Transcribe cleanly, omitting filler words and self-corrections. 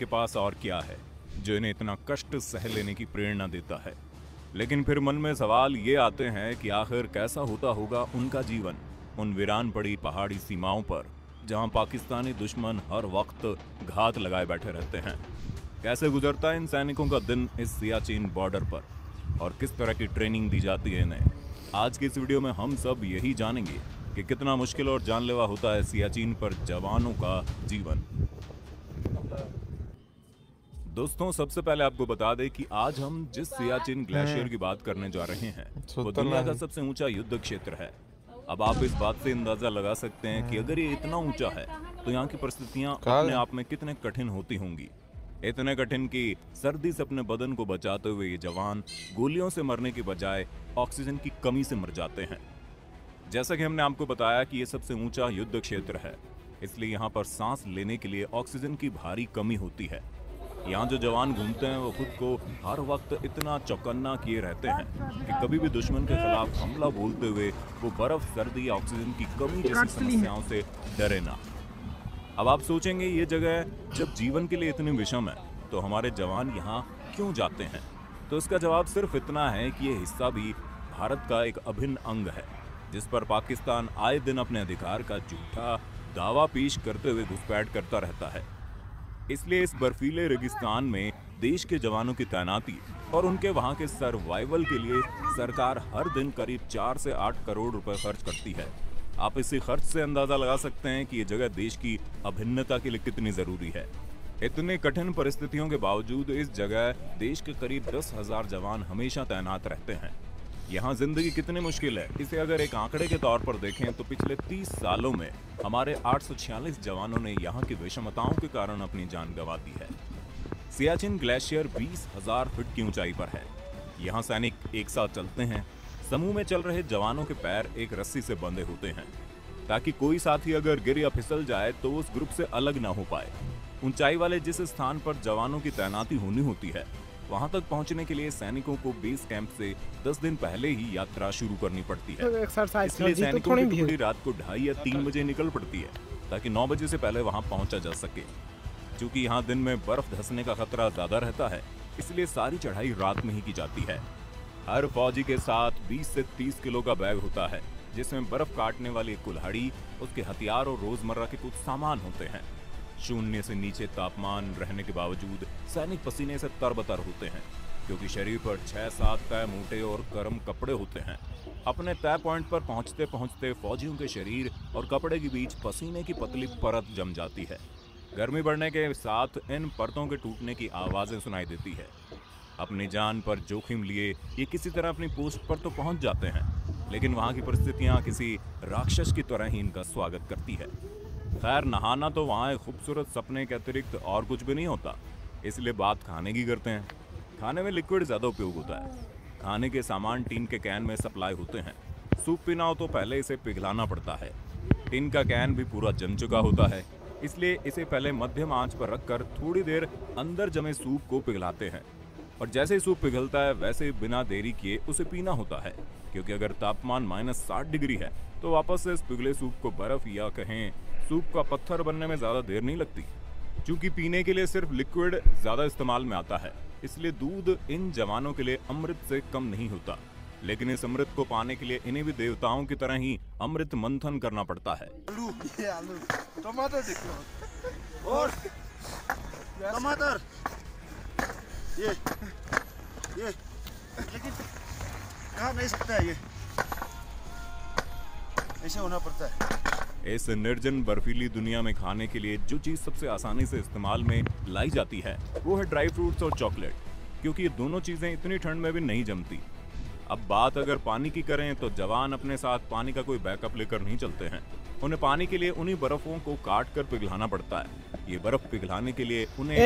के पास और क्या है जो इन्हें इतना कष्ट सह लेने की प्रेरणा देता है। लेकिन फिर मन में सवाल ये आते हैं कि आखिर कैसा होता होगा उनका जीवन उन वीरान पड़ी पहाड़ी सीमाओं पर, जहां पाकिस्तानी दुश्मन हर वक्त घात लगाए बैठे रहते हैं। कैसे गुजरता है इन सैनिकों का दिन इस सियाचिन बॉर्डर पर और किस तरह की ट्रेनिंग दी जाती है इन्हें। आज की इस वीडियो में हम सब यही जानेंगे कि कितना मुश्किल और जानलेवा होता है सियाचिन पर जवानों का जीवन। दोस्तों, सबसे पहले आपको बता दें कि आज हम जिस सियाचिन ग्लेशियर की बात करने जा रहे हैं वो दुनिया का सबसे ऊंचा युद्ध क्षेत्र है। अब आप इस बात से अंदाजा लगा सकते हैं कि अगर ये इतना ऊंचा है तो यहाँ की परिस्थितियां अपने आप में कितने कठिन होती होंगी। इतने कठिन कि सर्दी से अपने बदन को बचाते हुए ये जवान गोलियों से मरने की बजाय ऑक्सीजन की कमी से मर जाते हैं। जैसा कि हमने आपको बताया कि ये सबसे ऊंचा युद्ध क्षेत्र है, इसलिए यहाँ पर सांस लेने के लिए ऑक्सीजन की भारी कमी होती है। यहाँ जो जवान घूमते हैं वो खुद को हर वक्त इतना चौकन्ना किए रहते हैं कि कभी भी दुश्मन के खिलाफ हमला बोलते हुए वो बर्फ, सर्दी, ऑक्सीजन की कमी जैसी समस्याओं से डरे ना। अब आप सोचेंगे ये जगह जब जीवन के लिए इतनी विषम है तो हमारे जवान यहाँ क्यों जाते हैं? तो इसका जवाब सिर्फ इतना है कि ये हिस्सा भी भारत का एक अभिन्न अंग है, जिस पर पाकिस्तान आए दिन अपने अधिकार का झूठा दावा पेश करते हुए घुसपैठ करता रहता है। इसलिए इस बर्फीले रेगिस्तान में देश के जवानों की तैनाती और उनके वहां के सर्वाइवल के लिए सरकार हर दिन करीब 4 से 8 करोड़ रुपए खर्च करती है। आप इसी खर्च से अंदाजा लगा सकते हैं कि ये जगह देश की अभिन्नता के लिए कितनी जरूरी है। इतने कठिन परिस्थितियों के बावजूद इस जगह देश के करीब 10,000 जवान हमेशा तैनात रहते हैं। यहाँ जिंदगी कितनी मुश्किल है, इसे अगर एक आंकड़े के तौर पर देखें तो पिछले 30 सालों में हमारे 846 जवानों ने यहाँ की विषमताओं के कारण अपनी जान गंवा दी है। सियाचिन ग्लेशियर 20,000 फीट की ऊंचाई पर है। यहाँ सैनिक एक साथ चलते हैं। समूह में चल रहे जवानों के पैर एक रस्सी से बंधे होते हैं ताकि कोई साथी अगर गिर या फिसल जाए तो उस ग्रुप से अलग ना हो पाए। ऊंचाई वाले जिस स्थान पर जवानों की तैनाती होनी होती है वहां तक पहुंचने के लिए सैनिकों को बेस कैंप से 10 दिन पहले ही यात्रा शुरू करनी पड़ती है। इसलिए सैनिकों की टुकड़ी रात को 2:30 या 3 बजे निकल पड़ती है ताकि 9 बजे से पहले वहां पहुंचा जा सके। क्योंकि यहाँ दिन में बर्फ धंसने का खतरा ज्यादा रहता है, इसलिए सारी चढ़ाई रात में ही की जाती है। हर फौजी के साथ 20 से 30 किलो का बैग होता है, जिसमें बर्फ काटने वाली कुल्हाड़ी, उसके हथियार और रोजमर्रा के कुछ सामान होते हैं। शून्य से नीचे तापमान रहने के बावजूद सैनिक पसीने से तरबतर होते हैं, क्योंकि शरीर पर 6-7 तय मोटे और गर्म कपड़े होते हैं। अपने तय पॉइंट पर पहुंचते पहुंचते फौजियों के शरीर और कपड़े के बीच पसीने की पतली परत जम जाती है। गर्मी बढ़ने के साथ इन परतों के टूटने की आवाजें सुनाई देती है। अपनी जान पर जोखिम लिए ये किसी तरह अपनी पोस्ट पर तो पहुंच जाते हैं, लेकिन वहां की परिस्थितियां किसी राक्षस की तरह ही इनका स्वागत करती है। खैर, नहाना तो वहाँ एक खूबसूरत सपने के अतिरिक्त और कुछ भी नहीं होता, इसलिए बात खाने की करते हैं। खाने में लिक्विड ज़्यादा उपयोग होता है। खाने के सामान टीन के कैन में सप्लाई होते हैं। सूप पीना हो तो पहले इसे पिघलाना पड़ता है। टीन का कैन भी पूरा जम चुका होता है, इसलिए इसे पहले मध्यम आंच पर रखकर थोड़ी देर अंदर जमे सूप को पिघलाते हैं। और जैसे ही सूप पिघलता है वैसे बिना देरी किए उसे पीना होता है, क्योंकि अगर तापमान -60 डिग्री है तो वापस से इस पिघले सूप को बर्फ या कहें सूप का पत्थर बनने में ज़्यादा देर नहीं लगती। क्योंकि पीने के लिए सिर्फ लिक्विड ज़्यादा इस्तेमाल में आता है, इसलिए दूध इन जवानों के लिए अमृत से कम नहीं होता। लेकिन इस अमृत को पाने के लिए इन्हें भी देवताओं की तरह ही अमृत मंथन करना पड़ता है। आलू, टमाटर देखो और टमाटर, ये लेकिन खा नहीं सकता है, ये ऐसे होना पड़ता है। इस निर्जन बर्फीली दुनिया में खाने के लिए जो चीज़ सबसे आसानी से इस्तेमाल में लाई जाती है वो है ड्राई फ्रूट्स और चॉकलेट, क्योंकि ये दोनों चीज़ें इतनी ठंड में भी नहीं जमती। अब बात अगर पानी की करें तो जवान अपने साथ पानी का कोई बैकअप लेकर नहीं चलते हैं। उन्हें पानी के लिए उन्हीं बर्फों को काट कर पिघलाना पड़ता है। ये बर्फ पिघलाने के लिए उन्हें